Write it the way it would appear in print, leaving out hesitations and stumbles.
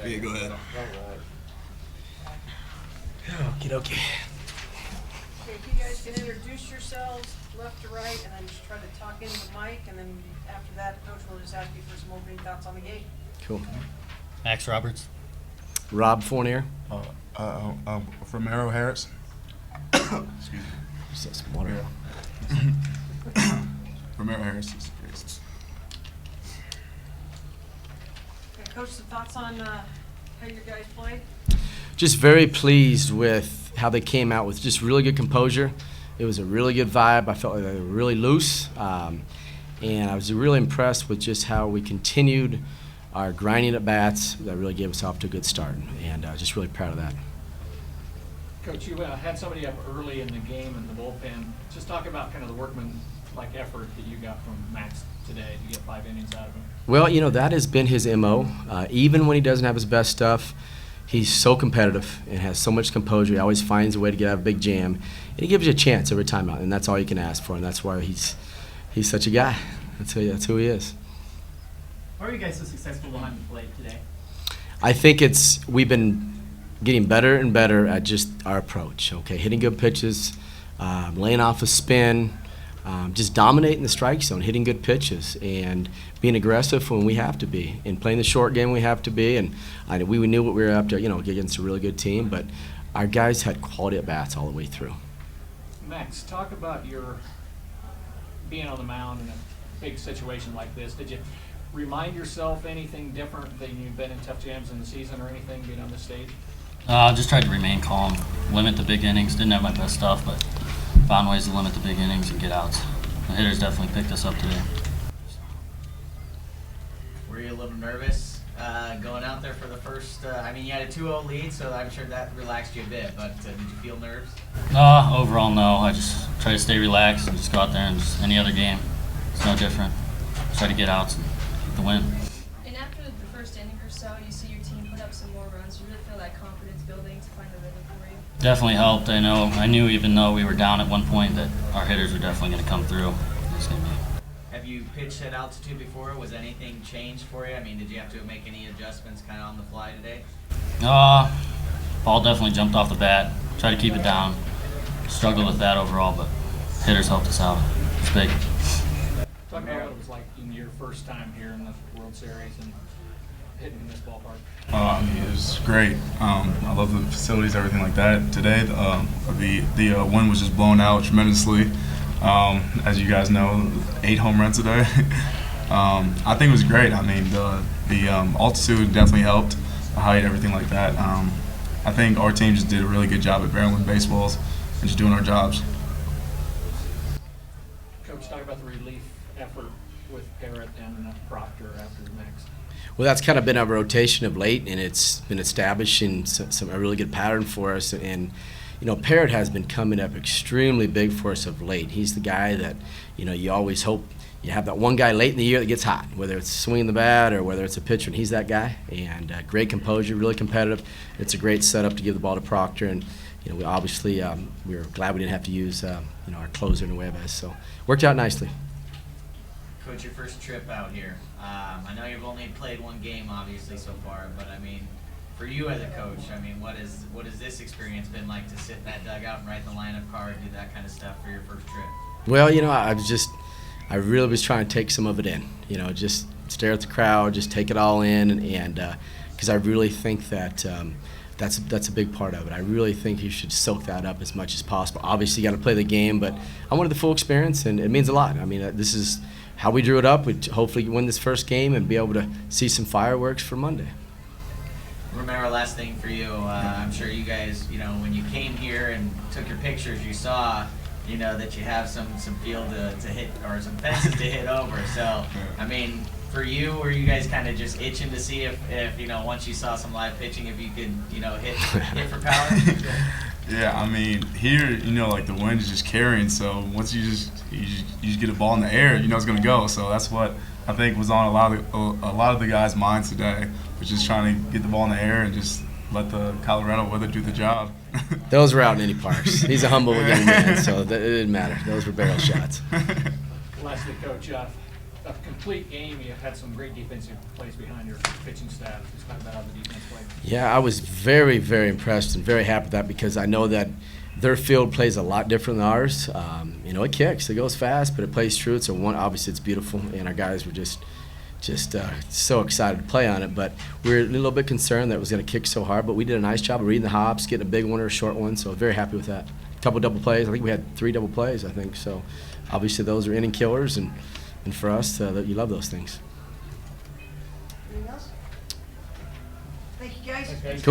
Yeah, go ahead. Okie dokie. Okay, if you guys can introduce yourselves left to right and then just try to talk into the mic, and then after that, Coach will just ask you for some opening thoughts on the game. Cool. Max Roberts. Rob Fournier. Romero Harris. Excuse me. Just some water. Yeah. Romero Harris. Okay, Coach, some thoughts on how your guys played? Just very pleased with how they came out with just really good composure. It was a really good vibe. I felt like they were really loose. And I was really impressed with just how we continued our grinding at bats. That really gave us off to a good start. And just really proud of that. Coach, you had somebody up early in the game in the bullpen. Just talk about kind of the workman-like effort that you got from Max today to get 5 innings out of him. Well, you know, that has been his MO. Even when he doesn't have his best stuff, he's so competitive and has so much composure. He always finds a way to get out of a big jam. And he gives you a chance every time out, and that's all you can ask for, and that's why he's such a guy. That's who he is. Why are you guys so successful behind the plate today? I think we've been getting better and better at just our approach, okay? Hitting good pitches, laying off a spin, just dominating the strike zone, hitting good pitches, and being aggressive when we have to be, and playing the short game we have to be. And we knew what we were up to, against a really good team, but our guys had quality at bats all the way through. Max, talk about your being on the mound in a big situation like this. Did you remind yourself anything different than you've been in tough jams in the season or anything being on the stage? Just tried to remain calm, limit the big innings. Didn't have my best stuff, but found ways to limit the big innings and get outs. The hitters definitely picked us up today. Were you a little nervous going out there for the first? You had a 2-0 lead, so I'm sure that relaxed you a bit. But did you feel nerves? Overall, no. I just try to stay relaxed and just go out there and just any other game. It's no different. Just try to get outs and get the win. And after the first inning or so, you see your team put up some more runs. You really feel that confidence building to find the rhythm for you? Definitely helped. I knew even though we were down at one point that our hitters were definitely going to come through. Have you pitched at altitude before? Was anything changed for you? Did you have to make any adjustments kind of on the fly today? Ball definitely jumped off the bat. Tried to keep it down. Struggled with that overall, but hitters helped us out. It's big. Talk about what it was like in your first time here in the World Series and hitting in this ballpark. It was great. I love the facilities, everything like that. Today, the wind was just blown out tremendously. As you guys know, 8 home runs today. I think it was great. The altitude definitely helped, the height, everything like that. I think our team just did a really good job at barreling baseballs and just doing our jobs. Coach, talk about the relief effort with Parrott and Proctor after the Max. Well, that's kind of been our rotation of late, and it's been establishing a really good pattern for us. And Parrott has been coming up extremely big for us of late. He's the guy that you always hope you have that one guy late in the year that gets hot, whether it's swinging the bat or whether it's a pitcher, and he's that guy. And great composure, really competitive. It's a great setup to give the ball to Proctor, and we obviously we were glad we didn't have to use our closer in Wabash, so worked out nicely. Coach, your first trip out here. I know you've only played one game, obviously, so far, but for you as a coach, what has this experience been like to sit in that dugout and write the lineup card, do that kind of stuff for your first trip? Well, I really was trying to take some of it in. Just stare at the crowd, just take it all in, and because I really think that that's a big part of it. I really think you should soak that up as much as possible. Obviously, you got to play the game, but I wanted the full experience, and it means a lot. This is how we drew it up. We'd hopefully win this first game and be able to see some fireworks for Monday. Romero, last thing for you. I'm sure you guys, when you came here and took your pictures, you saw, that you have some field to hit or some fences to hit over. So, for you, were you guys kind of just itching to see if once you saw some live pitching, if you could, hit for power? Yeah, here, the wind is just carrying. So once you just get a ball in the air, it's going to go. So that's what I think was on a lot of the guys' minds today, was just trying to get the ball in the air and just let the Colorado weather do the job. Those were out in any parks. He's a humble young man, so it didn't matter. Those were barrel shots. Lastly, Coach, a complete game. You had some great defensive plays behind your pitching staff. Just talk about how the defense played. Yeah, I was very, very impressed and very happy with that because I know that their field plays a lot different than ours. You know, it kicks, it goes fast, but it plays true. It's obviously it's beautiful, and our guys were just so excited to play on it. But we were a little bit concerned that it was going to kick so hard, but we did a nice job of reading the hops, getting a big one or a short one. So very happy with that. A couple double plays. I think we had 3 double plays. I think so. Obviously, those are inning killers, and for us, you love those things. Anything else? Thank you, guys. Okay.